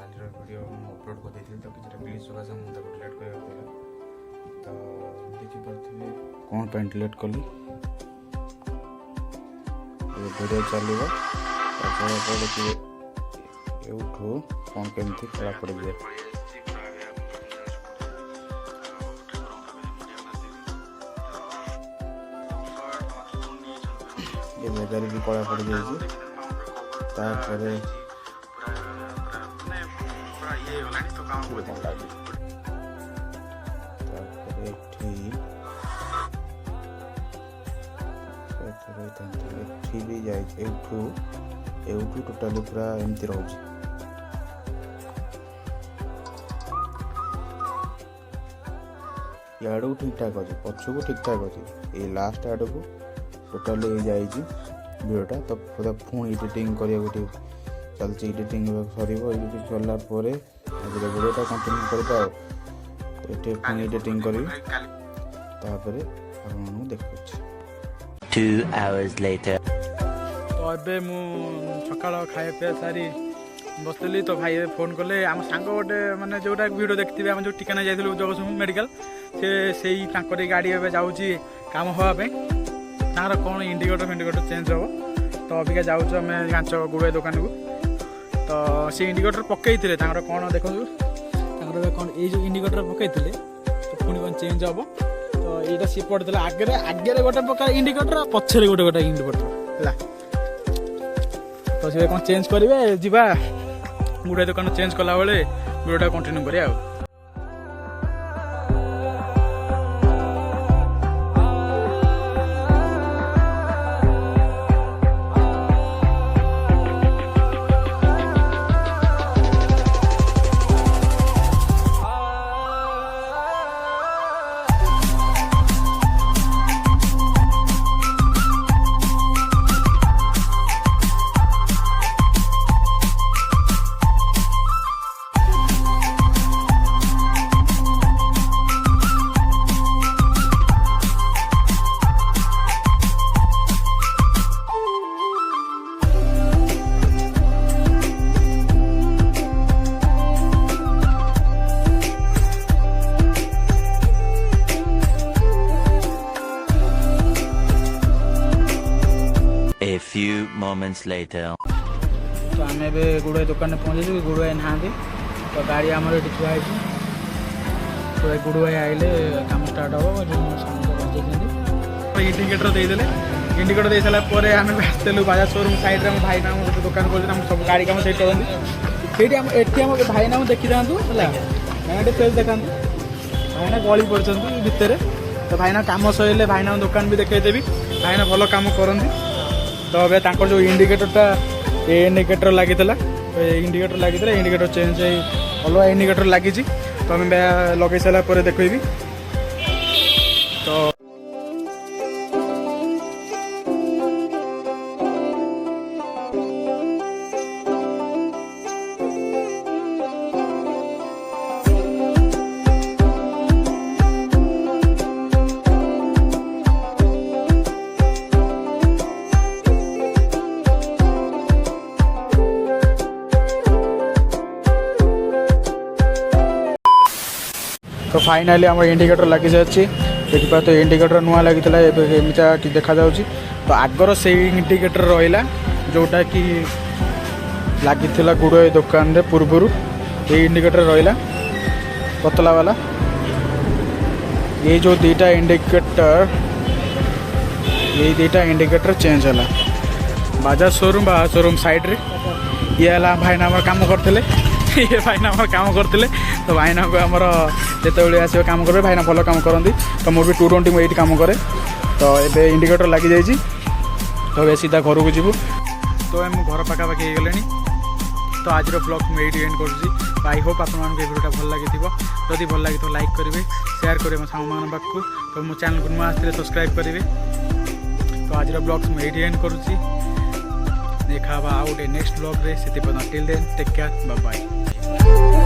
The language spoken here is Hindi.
कालीर वीडियो अपलोड कर देती तो किसी ग्लिच सकाशे मुझे डिलीट करने पड़ा तो देखिपे कौन पर डिलीट कली वीडियो चलो देखिए एठू कौन केमती कला पड़ जाए ये जगह भी कला पड़ जाए भी जाए टोटाली पूरा एमती रोचे याडू ठीक ठाक अच्छे पछक ठीक ठाक अच्छे ये लास्ट आड़ को टोटाली वीडियोटा तो पूरा पुणी एडिटिंग करिया चलती एडिटिंग सर एडिटिंग सरला वीडियोटा कंटिन्यू करवा तो पुणी एडिटिंग करी देखा 2 hours later तो ए सका खाए पे सारी बसली तो भाई फोन कले आम सांग गोटे मानने जोटा वीडियो देखते आम जो टीकाना जाइलु जगतसिंहपुर मेडिकल से गाड़ी ए जाऊँगी काम हाँपाई तार कौन इंडिकेटर चेंज हम तो अबिका जाऊँ आम गांच गुड़े दुकान को तो से इंडिकेटर पकई कौन देखो कौन ये जो इंडिकेटर पकई तो पुणी कौन चेंज हम तो यहाँ सी पड़ता आगे आगे गोटे प्रकार इंडिकेटर पछरे गोटे गोटे इंडिकेटर है तो सी कौन चेंज करेंगे जीवा गुड़े दुकान चेंज कला बेले वीडियोटा कंटिन्यू करिया A few moments later तो आम ए गुड़े दुकान में पहुँचे गुड़ुआ ना तो गाड़ी आम ये थुआ तो गुड़ुआ आइले कम स्टार्ट हम जो इंडिकेटर देदेले इंडिकेटर दे सारा आम आसलु बाजार शोरूम साइड में भाई ना दुकान कर सब गाड़ी काम से करती भाई ना देखी था भाईना फेस देखा भाईना गली पड़ते भितर तो भाईना कम सर भाईना दुकान भी देखदेवी भाईना भल कम करती तो अबे जो इंडिकेटरटा इंडिकेटर लगी इंडिकेटर चेंज अलग इंडिकेटर लगी तो आम लगे सारापर देखी तो तो फाइनाली आम इंडिकेटर लगी जाए देखिए तो इंडिकेटर नुआ लगी एमता देखा जाऊँगी तो आगर से इंडिकेटर रहा जोटा कि लगी गुड़े दुकान रे पूर्वर ये इंडिकेटर रहा पतला वाला ये जो दीटा इंडिकेटर चेंज है बाजार शोरूम साइड रे ये भाईना काम करते ये भाईना काम करते तो भाईना को आमर जिते आस काम करेंगे भाईना भल काम करती तो मोर भी 220 में ये काम करे तो ये इंडिकेटर लगी जाइए तो ये सीधा घर को जीवु तो मुझे घर पाखापाखि हो गले तो आज ब्लॉग मुझे एंड कर आई होप आप वीडियोटा भल लगी जदि भल लगी तो लाइक करेंगे शेयर करेंगे मो सांग मान पाखु तो मो चैनल को नुआ आसते सब्सक्राइब करेंगे तो आज ब्लॉग मुझे एंड करुँची देखा आउ गोटे नेक्स्ट ब्लॉग रे से till then take care bye bye.